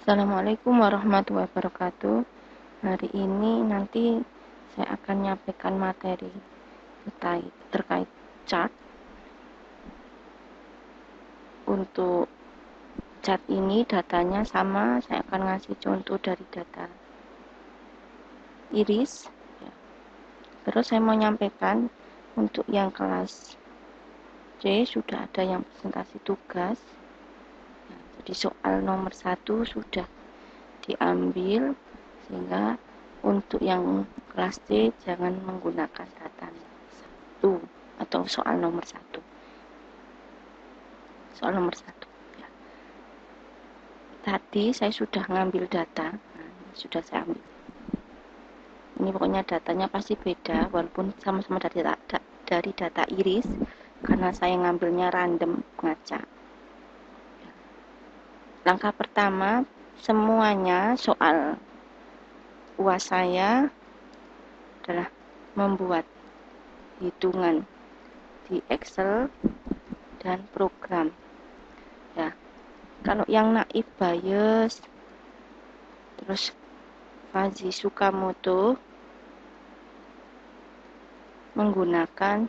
Assalamualaikum warahmatullahi wabarakatuh. Hari ini nanti saya akan menyampaikan materi terkait chart. Untuk chart ini datanya sama, saya akan ngasih contoh dari data iris. Terus saya mau menyampaikan untuk yang kelas C sudah ada yang presentasi tugas. Jadi soal nomor 1 sudah diambil, sehingga untuk yang kelas C jangan menggunakan data 1 atau soal nomor 1 ya. Tadi saya sudah ngambil data, sudah saya ambil. Ini pokoknya datanya pasti beda walaupun sama-sama dari data iris, karena saya ngambilnya random ngaca. Langkah pertama, semuanya soal UAS saya adalah membuat hitungan di Excel dan program. Ya, kalau yang naif Bayes, terus Fazly Sukamoto menggunakan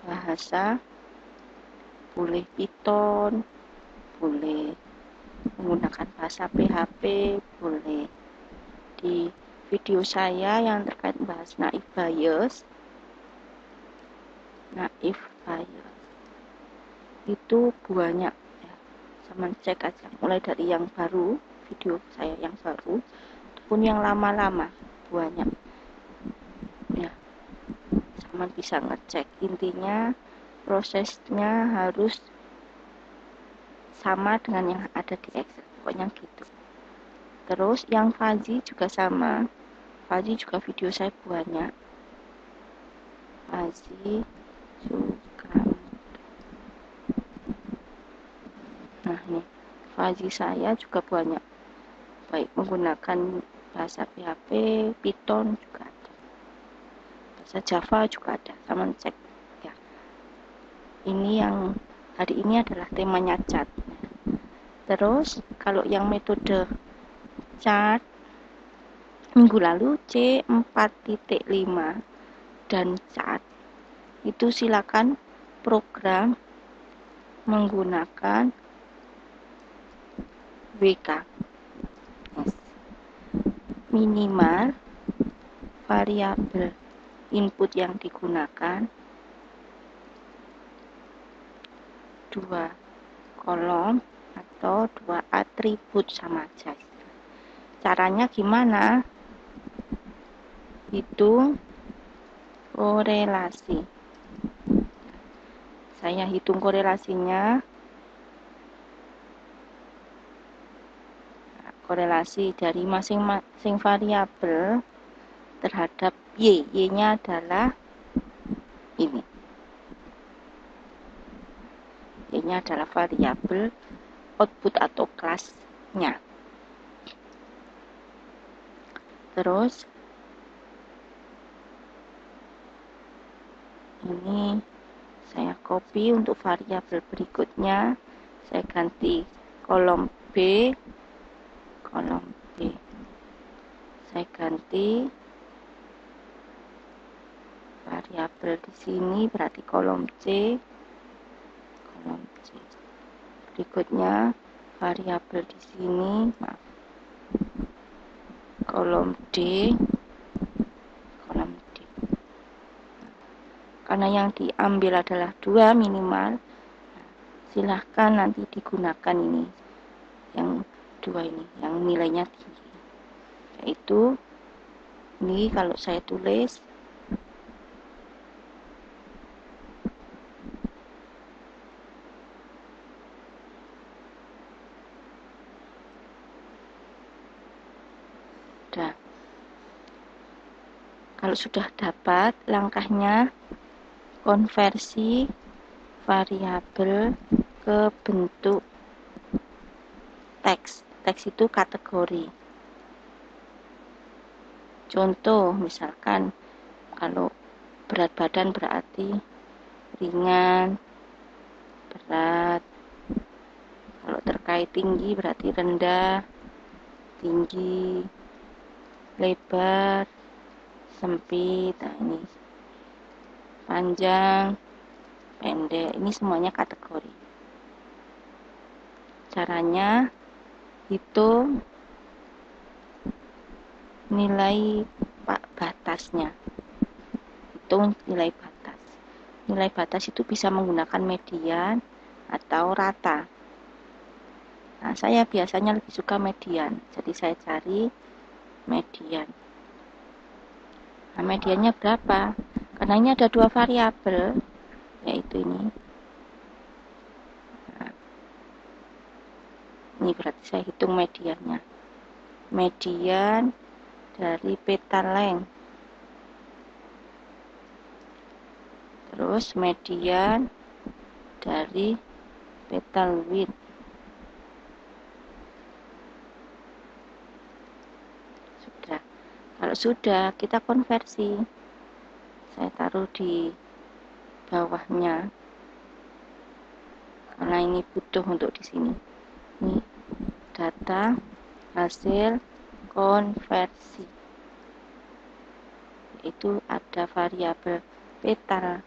bahasa, boleh Python, boleh menggunakan bahasa PHP, boleh. Di video saya yang terkait bahas naif Bayes itu banyak ya, sama cek aja mulai dari yang baru, video saya yang baru ataupun yang lama-lama, banyak ya, sama bisa ngecek. Intinya prosesnya harus sama dengan yang ada di Excel, pokoknya gitu. Terus yang Fazly juga sama, Fazly juga video saya banyak, Fazly Sukamoto. Nah ini Fazly saya juga banyak, baik menggunakan bahasa PHP, Python juga ada, bahasa Java juga ada, sama cek ya. Ini yang hari ini adalah temanya chart. Terus kalau yang metode chart minggu lalu C4.5 dan chart itu silakan program menggunakan WK. Minimal variabel input yang digunakan 2 kolom atau 2 atribut sama aja. Caranya gimana? Hitung korelasi. Saya hitung korelasinya. Korelasi dari masing-masing variabel terhadap Y. Y-nya adalah ini. Y-nya adalah variabel output atau kelasnya. Terus ini saya copy untuk variabel berikutnya. Saya ganti kolom B. Saya ganti variabel di sini berarti kolom C. Berikutnya variabel di sini, kolom D. Karena yang diambil adalah 2 minimal, silahkan nanti digunakan ini, yang 2 ini, yang nilainya tinggi. Yaitu ini kalau saya tulis udah. Kalau sudah dapat, langkahnya konversi variabel ke bentuk teks. Teks itu kategori. Contoh, misalkan kalau berat badan berarti ringan, berat. Kalau terkait tinggi berarti rendah, tinggi, lebar, sempit. Nah, ini panjang, pendek, ini semuanya kategori. Caranya hitung nilai batasnya. Hitung nilai batas. Nilai batas itu bisa menggunakan median atau rata. Nah, saya biasanya lebih suka median. Jadi saya cari median. Nah, mediannya berapa? Karena ini ada dua variabel, yaitu ini. Nah, ini berarti saya hitung mediannya. Median dari petal length. Terus median dari petal width. Sudah. Kalau sudah, kita konversi. Saya taruh di bawahnya. Karena ini butuh untuk di sini. Ini data hasil konversi. Itu ada variabel petal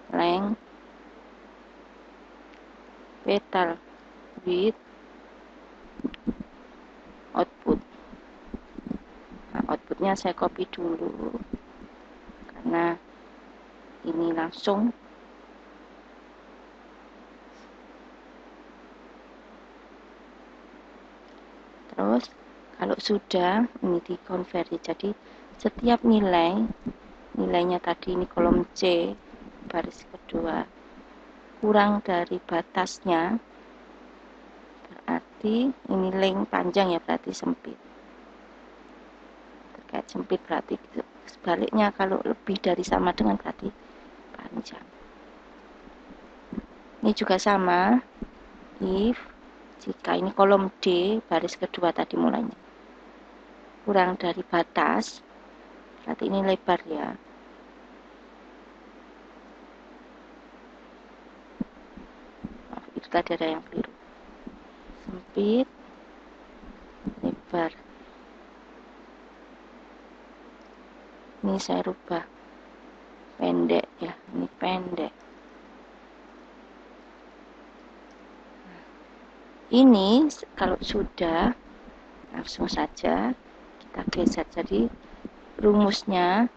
length, petal width, output. Nah, outputnya saya copy dulu karena ini langsung. Terus kalau sudah ini dikonversi, jadi setiap nilainya tadi ini kolom C baris kedua kurang dari batasnya, berarti ini length panjang ya, berarti sempit. Terkait sempit berarti sebaliknya, kalau lebih dari sama dengan berarti panjang. Ini juga sama, if jika ini kolom D baris kedua tadi mulainya kurang dari batas, berarti ini lebar ya. Itu tadi ada yang keliru. Sempit, lebar. Ini saya rubah pendek ya, ini pendek. Ini kalau sudah, langsung saja kita geser. Jadi rumusnya,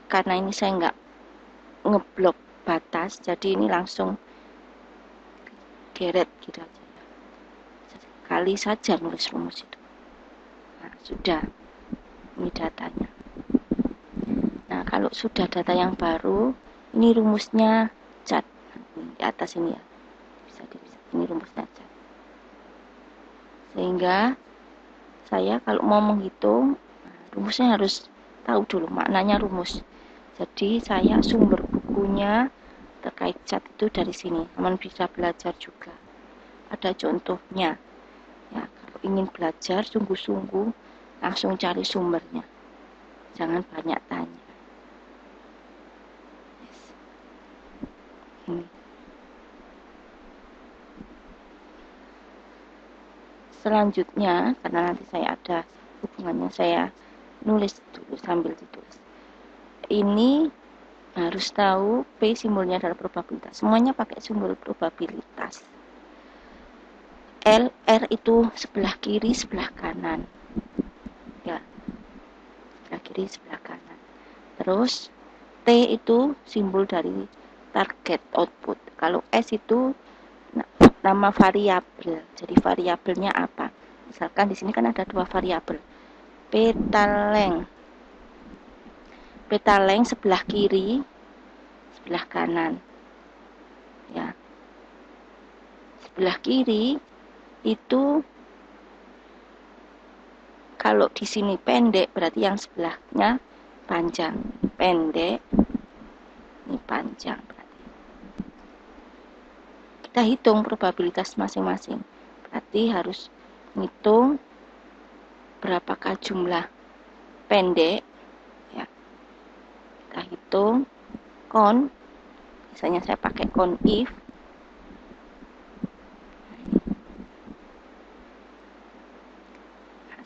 karena ini saya nggak ngeblok batas, jadi ini langsung geret gitu aja. Sekali saja nulis rumus itu. Nah, sudah. Ini datanya. Nah, kalau sudah data yang baru, ini rumusnya cat. Di atas ini ya. Ini rumusnya cat. Sehingga saya kalau mau menghitung, rumusnya harus tahu dulu maknanya rumus. Jadi saya sumber bukunya terkait cat itu dari sini. Teman bisa belajar juga. Ada contohnya. Ya, kalau ingin belajar sungguh-sungguh, langsung cari sumbernya. Jangan banyak tanya. Ini. Selanjutnya, karena nanti saya ada hubungannya, saya nulis dulu sambil ditulis. Ini harus tahu P simbolnya adalah probabilitas. Semuanya pakai simbol probabilitas. L, R itu sebelah kiri, sebelah kanan. Ya, sebelah kiri, sebelah kanan. Terus T itu simbol dari target output. Kalau S itu nama variabel. Jadi variabelnya apa? Misalkan di sini kan ada dua variabel. Petal length. Petal length sebelah kiri, sebelah kanan. Ya. Sebelah kiri itu kalau di sini pendek berarti yang sebelahnya panjang. Pendek ini panjang berarti. Kita hitung probabilitas masing-masing. Berarti harus menghitung berapakah jumlah pendek ya. Kita hitung con, misalnya saya pakai con if.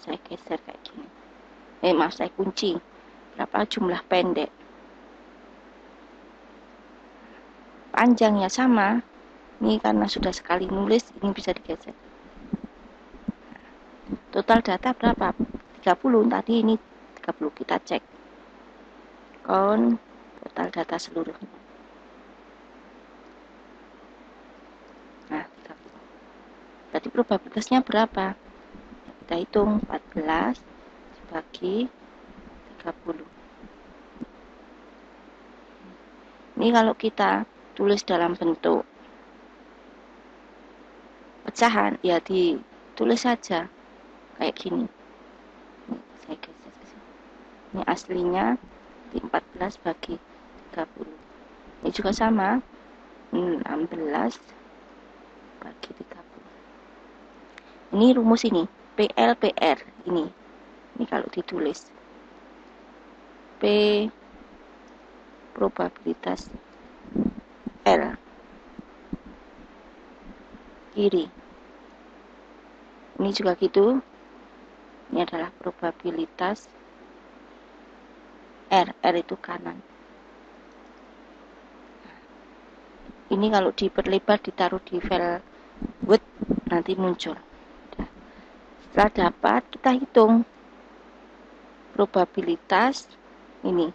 saya geser kayak gini. Maaf, saya kunci berapa jumlah pendek. Panjangnya sama. Ini karena sudah sekali nulis, ini bisa digeser. Total data berapa? 30. Tadi ini 30. Kita cek. Total data seluruhnya. Nah, 30. Berarti probabilitasnya berapa? Kita hitung 14 dibagi 30. Ini kalau kita tulis dalam bentuk pecahan, ya ditulis saja kayak gini. Saya geser ke sini. Ini aslinya di 14 bagi 30. Ini juga sama, 16 bagi 30. Ini rumus ini, PLPR ini. Ini kalau ditulis P probabilitas L kiri. Ini juga gitu. Ini adalah probabilitas R itu kanan. Ini kalau diperlebar ditaruh di file Word nanti muncul. Setelah dapat, kita hitung probabilitas ini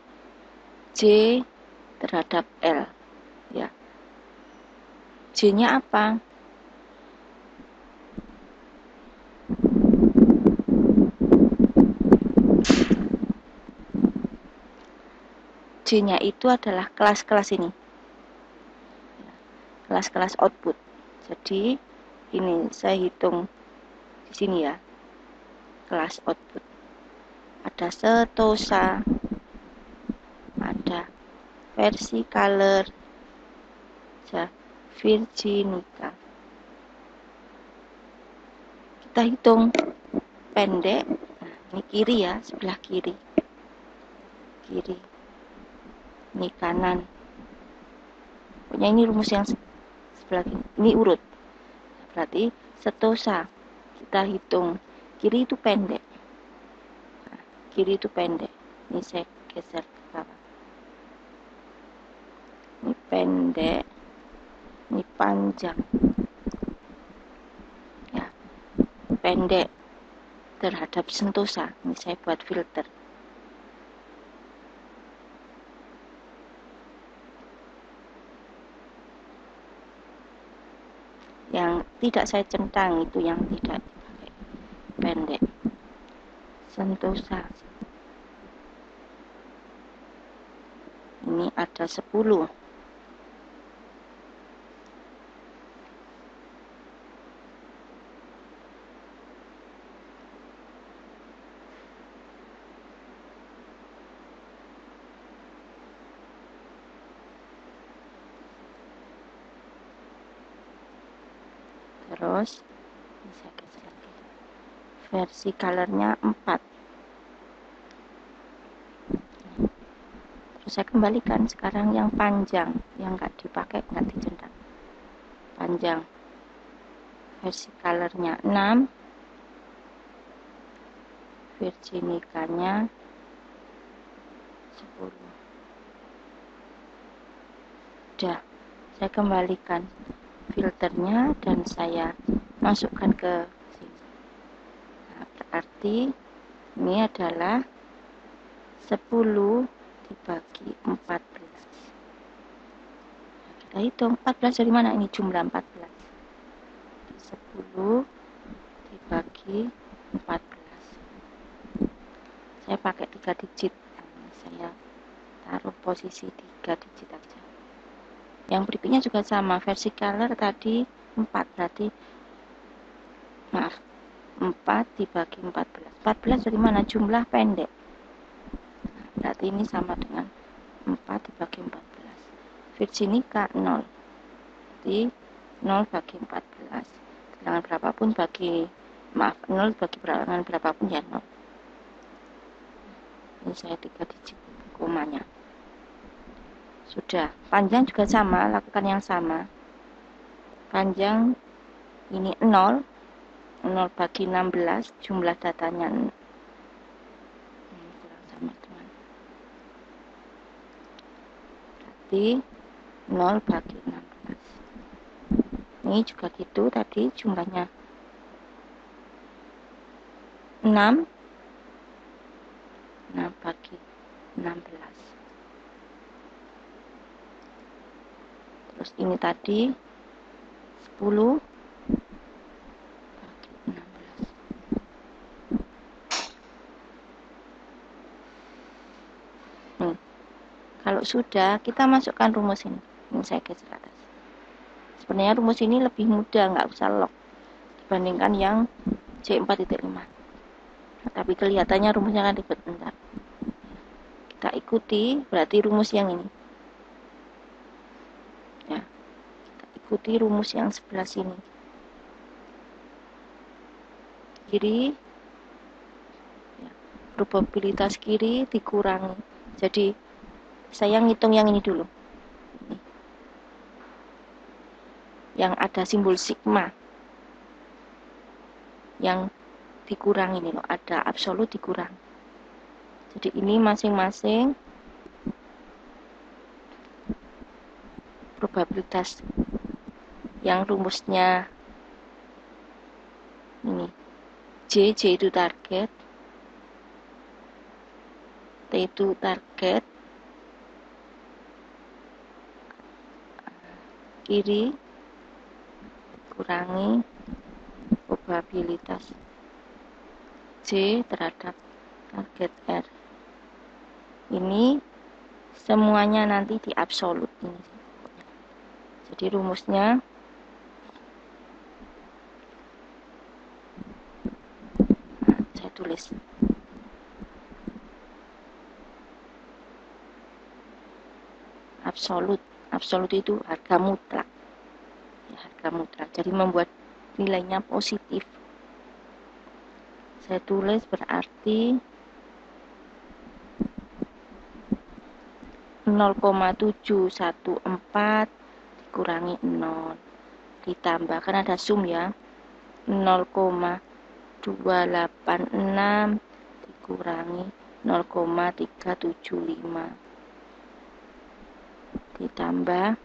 J terhadap L, ya. J-nya apa? J-nya itu adalah kelas-kelas ini, kelas-kelas output. Jadi ini saya hitung di sini ya, kelas output. Ada setosa, ada versicolor, virginica. Kita hitung pendek. Nah, ini kiri ya, sebelah kiri. Ini kanan. Pokoknya ini rumus yang sebelah kiri. Ini urut. Berarti setosa kita hitung kiri itu pendek. Nah, kiri itu pendek. Ini saya geser ke bawah. Ini pendek. Ini panjang. Ya, pendek terhadap sentosa. Ini saya buat filter. Yang tidak saya centang itu yang tidak dipakai, pendek. Sentosa ini ada 10. Terus bisa geser lagi. Versicolornya 4. Terus saya kembalikan sekarang yang panjang, yang nggak dipakai, nggak dicentang. Panjang. Versicolornya 6. Virginicanya 10. Udah, saya kembalikan filternya dan saya masukkan ke sini. Nah, berarti ini adalah 10 dibagi 14. Nah, kita hitung 14 dari mana? Ini jumlah 14. 10 dibagi 14. Saya pakai 3 digit. Nah, saya taruh posisi 3 digit aja. Yang berikutnya juga sama, versicolor tadi 4, berarti 4 dibagi 14. 14 dari mana? Jumlah pendek. Nah, berarti ini sama dengan 4 dibagi 14. Virginica 0. Jadi 0 bagi 14. Bilangan berapapun 0 bagi bilangan berapapun ya 0. Ini saya 3 digit komanya. Sudah. Panjang juga sama, lakukan yang sama. Panjang ini 0. 0 bagi 16 jumlah datanya kurang sama teman. Berarti 0 bagi 16. Ini juga gitu, tadi jumlahnya 6 bagi 16. Terus ini tadi 10 bagi 16. Nih, kalau sudah, kita masukkan rumus ini. Ini saya geser atas. Sebenarnya rumus ini lebih mudah, nggak usah log dibandingkan yang C4.5. Nah, tapi kelihatannya rumusnya kan ribet. Bentar. Kita ikuti, berarti rumus yang ini. Ya, kita ikuti rumus yang sebelah sini. Kiri, ya, probabilitas kiri dikurangi. Jadi, saya ngitung yang ini dulu. Ini. Yang ada simbol sigma. Yang dikurangi ini loh, ada absolut dikurangi. Jadi ini masing-masing probabilitas yang rumusnya ini. J itu target, T itu target, kiri kurangi probabilitas J terhadap target R. Ini semuanya nanti di absolut ini. Jadi rumusnya saya tulis. Absolut itu harga mutlak. Ya, harga mutlak. Jadi membuat nilainya positif. Saya tulis berarti 0,714 dikurangi 0 ditambah, kan ada sum ya, 0,286 dikurangi 0,375 ditambah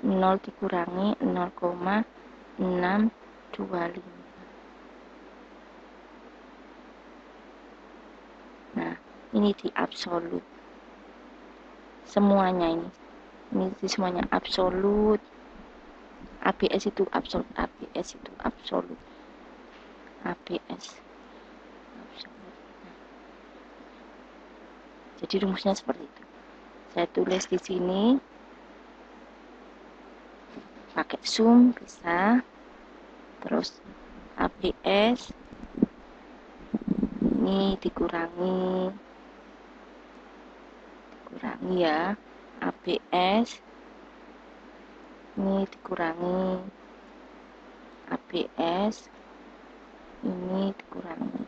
0 dikurangi 0,625. Nah, ini di absolut. Semuanya ini di semuanya absolut. ABS itu absolut, ABS itu absolut. ABS absolut. Jadi rumusnya seperti itu. Saya tulis di sini. Pakai sum bisa. Terus ABS ini dikurangi ya, ABS ini dikurangi ABS ini dikurangi.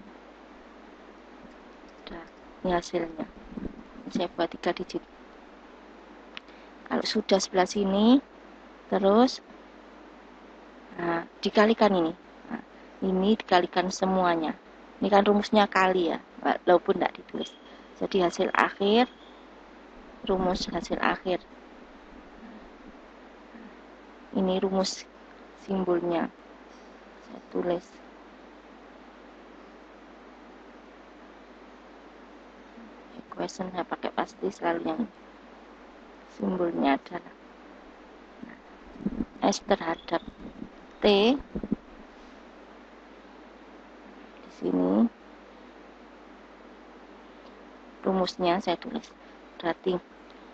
Sudah, ini hasilnya. Saya buat 3 digit. Kalau sudah sebelah sini, terus nah, dikalikan ini. Nah, ini dikalikan semuanya. Ini kan rumusnya kali ya, walaupun tidak ditulis. Jadi hasil akhir, rumus hasil akhir. Ini rumus simbolnya. Saya tulis. Equation saya pakai pasti selalu yang simbolnya adalah S terhadap T. Di sini rumusnya saya tulis. Berarti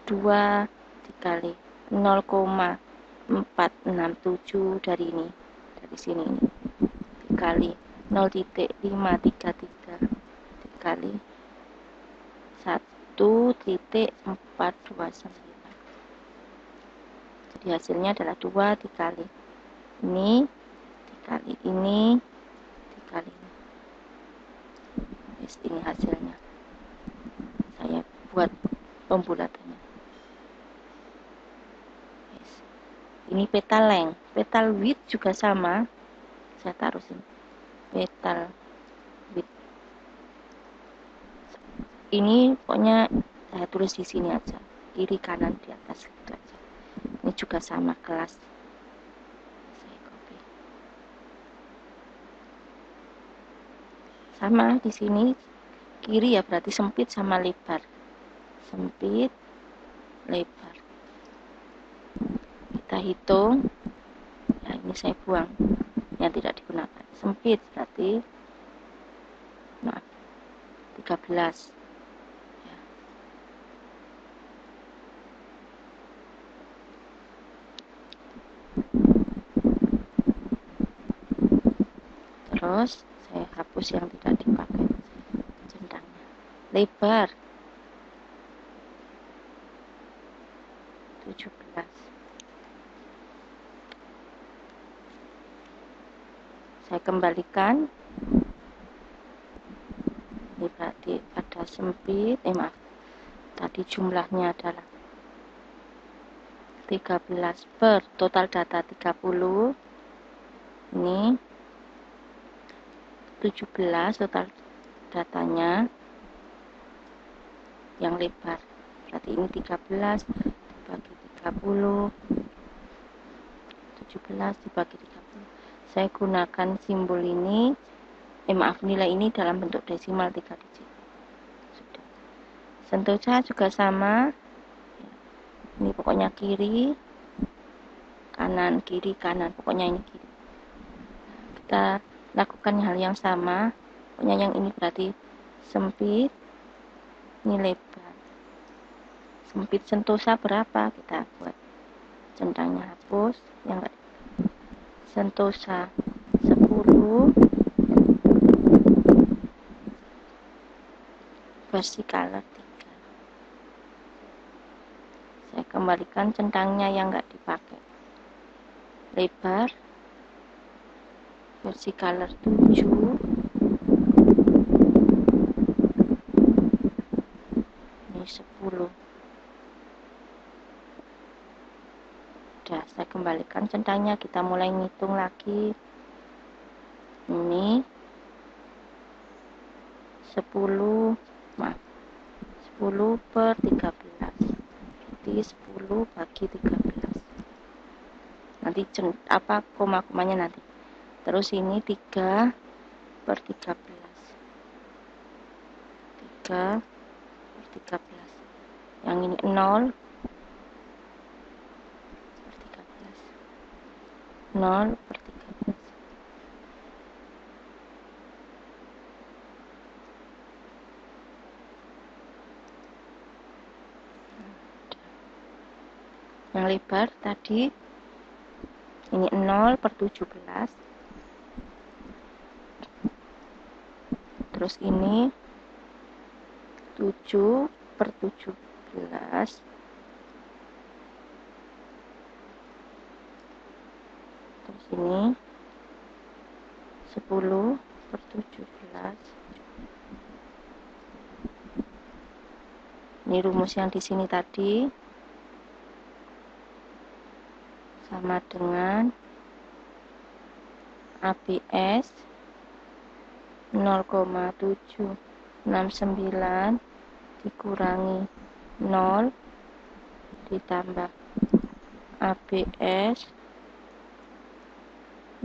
2 dikali 0,467 dari ini, dari sini ini, dikali 0,533 dikali 1,429. Jadi hasilnya adalah 2 dikali ini dikali ini dikali ini. Ini hasilnya. Saya buat pembulatannya. Ini petal length, petal width juga sama. saya taruh sini, petal width. Ini pokoknya saya tulis di sini aja, kiri kanan di atas gitu aja. Ini juga sama kelas, saya copy. Sama di sini kiri ya, berarti sempit sama lebar, sempit lebar. Kita hitung ya, ini saya buang yang tidak digunakan. Sempit berarti maaf 13 ya. Terus saya hapus yang tidak dipakai, centangnya. Lebar 17. Saya kembalikan. Ini berarti ada sempit, maaf, tadi jumlahnya adalah 13 per total data 30. Ini 17 total datanya yang lebar. Berarti ini 13 dibagi 30, 17 dibagi 30. Saya gunakan simbol ini, maaf, nilai ini dalam bentuk desimal 3 digit. Sudah. Sentosa juga sama. Ini pokoknya kiri, kanan, kiri, kanan. Pokoknya ini kiri. Kita lakukan hal yang sama. Pokoknya yang ini berarti sempit, ini lebar. Sempit Sentosa berapa? Kita buat centangnya, hapus yang enggak. Sentosa 10 versi color 3. Saya kembalikan centangnya yang enggak dipakai. Lebar versi color 7. Ini 10. Udah, saya kembalikan centangnya, kita mulai ngitung lagi. Ini 10, maaf, 10 per 13. Berarti 10 bagi 13. Nanti koma-komanya nanti. Terus ini 3 per 13. 3 per 13. Yang ini 0 per 13. 0 per 13. Yang lebar tadi ini 0 per 17. Terus ini 7 per 17. Terus ini 10 per 17. Ini rumus yang di sini tadi sama dengan ABS 0,769 dikurangi 0 ditambah ABS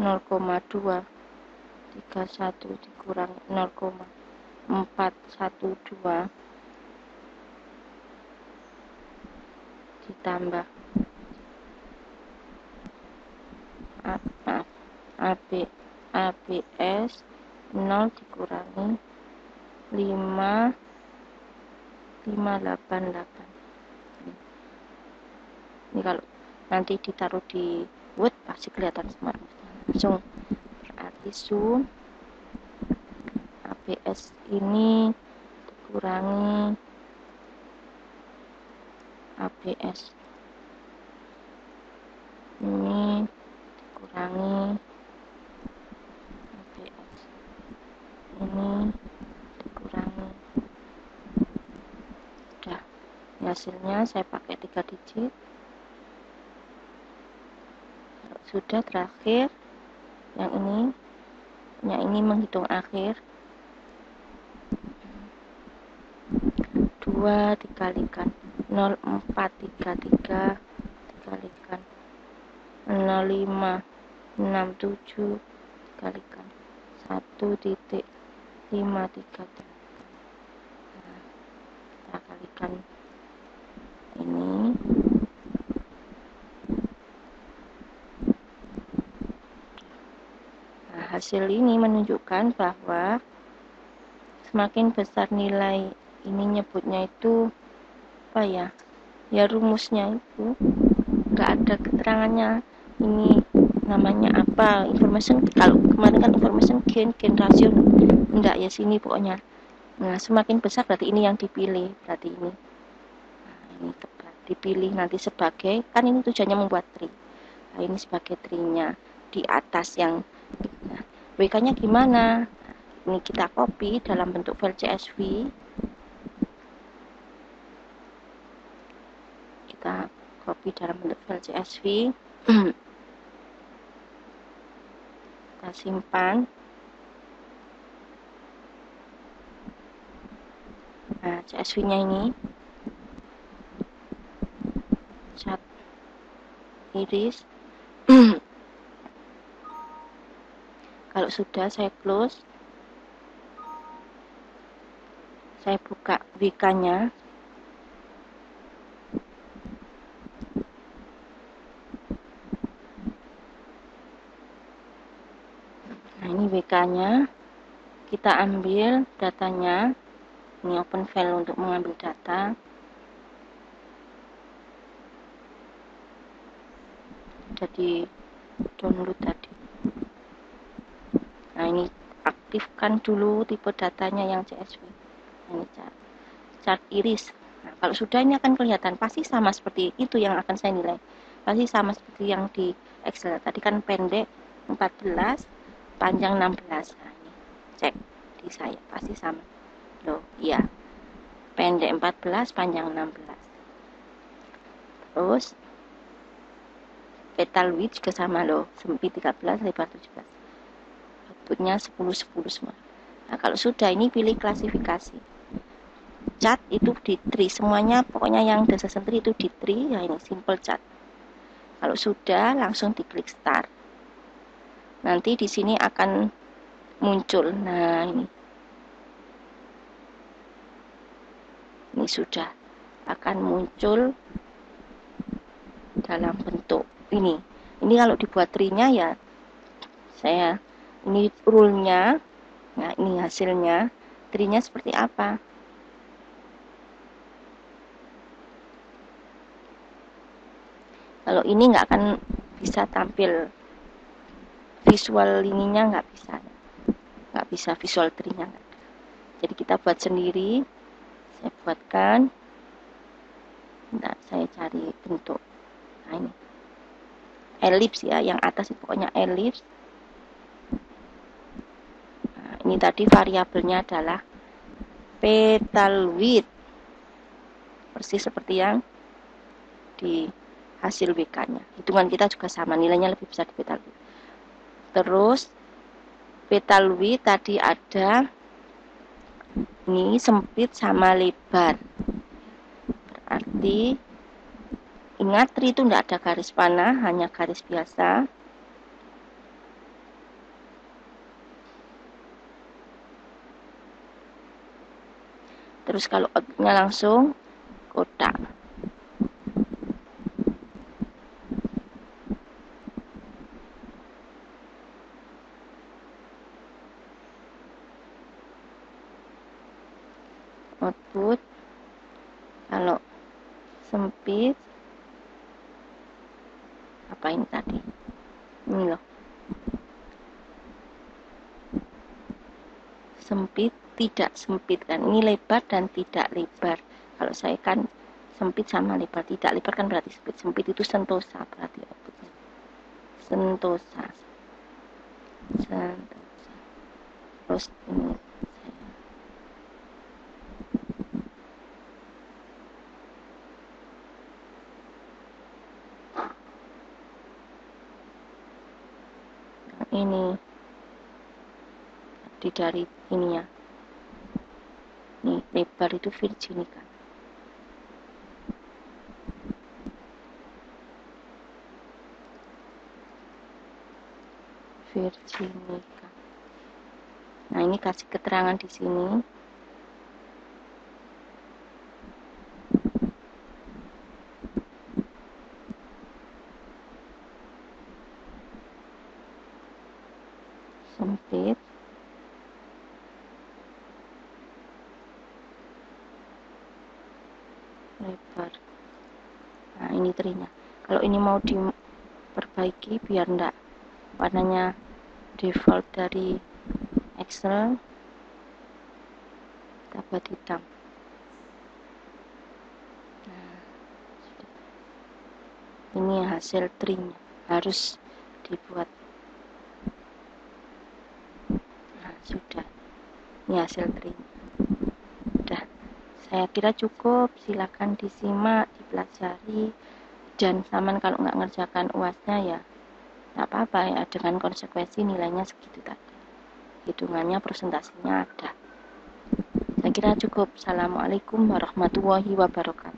0,231 dikurangi 0,412 ditambah ABS 0 dikurangi 5588. Ini kalau nanti ditaruh di Word pasti kelihatan semua. Langsung berarti sum ABS ini dikurangi ABS ini dikurangi ABS ini dikurangi. Udah, hasilnya saya pakai 3 digit. Sudah, terakhir yang ini Nah, ini menghitung akhir. 2 dikalikan 0433 dikalikan 0567 dikalikan 1,533. Nah, kita kalikan ini. Nah, hasil ini menunjukkan bahwa semakin besar nilai ini, nyebutnya itu apa ya, ya rumusnya itu nggak ada keterangannya ini namanya apa, information. Kalau kemarin kan information gain rasio, enggak ya, sini pokoknya. Nah, semakin besar berarti ini yang dipilih, berarti ini. Nah, ini tepat dipilih nanti sebagai, kan ini tujuannya membuat tree. Nah, ini sebagai tree-nya di atas yang. Nah, WK-nya gimana? Ini kita copy dalam bentuk file CSV. Kita copy dalam bentuk file CSV. Kita simpan. Nah, CSV-nya ini cat iris. Kalau sudah, saya close. Saya buka WK-nya. Nah, ini WK-nya. Kita ambil datanya. Ini open file untuk mengambil data. Jadi download tadi. Nah, ini aktifkan dulu tipe datanya yang CSV. Nah, ini chart iris. Nah, kalau sudah, ini akan kelihatan, pasti sama seperti itu yang akan saya nilai. Pasti sama seperti yang di Excel. Tadi kan pendek 14, panjang 16. Nah, ini cek di saya, pasti sama. Loh, iya. Pendek 14, panjang 16. Terus petal width juga sama loh, sempit 13, lebar 17. Outputnya 10-10 semua. Nah, kalau sudah, ini pilih klasifikasi. Cat itu di tree, semuanya pokoknya yang decision tree itu di tree. Ya, ini simple cat. Kalau sudah, langsung diklik start. Nanti di sini akan muncul. Nah, ini sudah akan muncul dalam bentuk ini. Ini kalau dibuat tree-nya ya, saya ini rule-nya. Nah, ini hasilnya. Tree-nya seperti apa? Kalau ini nggak akan bisa tampil visual ininya, nggak bisa visual tree-nya. Jadi kita buat sendiri. Saya buatkan. Nah, saya cari bentuk. Nah, ini ellipse ya, yang atas itu pokoknya ellipse. Nah, ini tadi variabelnya adalah petal width, persis seperti yang di hasil WK-nya. Hitungan kita juga sama, nilainya lebih besar di petal width. Terus petal width tadi ada ini sempit sama lebar. Berarti ingat, tree itu tidak ada garis panah, hanya garis biasa. Terus kalau outputnya langsung kotak. Output kalau sempit apa ini tadi? Ini loh. Sempit, tidak sempit kan. Ini lebar dan tidak lebar. Kalau saya kan sempit sama lebar, tidak lebar kan berarti sempit. Sempit itu sentosa berarti outputnya. Sentosa. Terus ini ini tadi dari ininya. Nih, lebar itu Virginica. Virginica. Nah, ini kasih keterangan di sini. Sempit. Lebar. Nah, ini terinya. Kalau ini mau diperbaiki biar enggak warnanya default dari Excel, kita buat hitam. Nah, ini hasil trinya harus dibuat. Nah, sudah. Ini hasil trinya. Udah. Saya kira cukup. Silakan disimak, dipelajari. Dan Saman kalau nggak ngerjakan UASnya ya nggak apa-apa ya, dengan konsekuensi nilainya segitu tadi. Hitungannya, presentasinya ada. Saya kira cukup. Assalamualaikum warahmatullahi wabarakatuh.